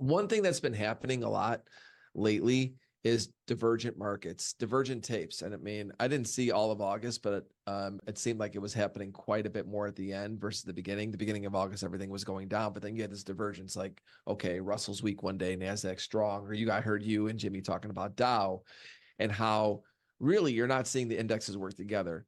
One thing that's been happening a lot lately is divergent markets, divergent tapes. And I mean, I didn't see all of August, but it seemed like it was happening quite a bit more at the end versus the beginning. The beginning of August, everything was going down, but then you had this divergence like, okay, Russell's weak one day, NASDAQ strong, or I heard you and Jimmy talking about Dow and how really you're not seeing the indexes work together.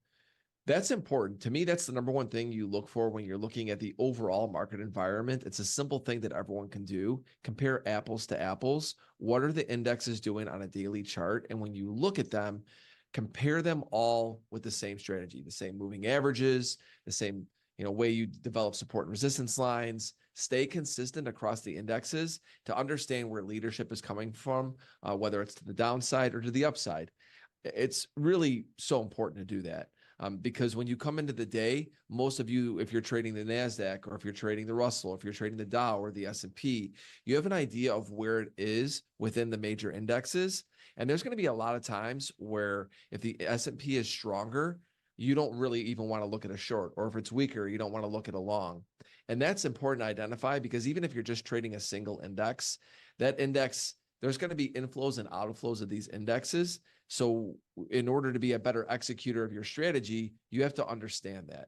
That's important. To me, that's the number one thing you look for when you're looking at the overall market environment. It's a simple thing that everyone can do. Compare apples to apples. What are the indexes doing on a daily chart? And when you look at them, compare them all with the same strategy, the same moving averages, the same way you develop support and resistance lines. Stay consistent across the indexes to understand where leadership is coming from, whether it's to the downside or to the upside. It's really so important to do that. Because when you come into the day, most of you, if you're trading the NASDAQ or if you're trading the Russell, if you're trading the Dow or the S&P, you have an idea of where it is within the major indexes. And there's going to be a lot of times where if the S&P is stronger, you don't really even want to look at a short, or if it's weaker, you don't want to look at a long. And that's important to identify because even if you're just trading a single index, that index, there's going to be inflows and outflows of these indexes. So in order to be a better executor of your strategy, you have to understand that.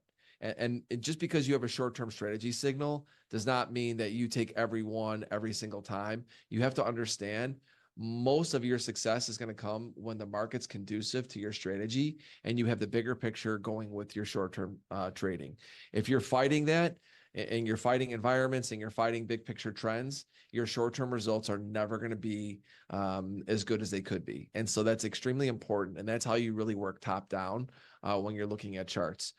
And just because you have a short-term strategy signal does not mean that you take every one every single time. You have to understand most of your success is going to come when the market's conducive to your strategy and you have the bigger picture going with your short-term trading. If you're fighting that, and you're fighting environments and you're fighting big picture trends, your short-term results are never going to be as good as they could be. And so that's extremely important. And that's how you really work top down when you're looking at charts.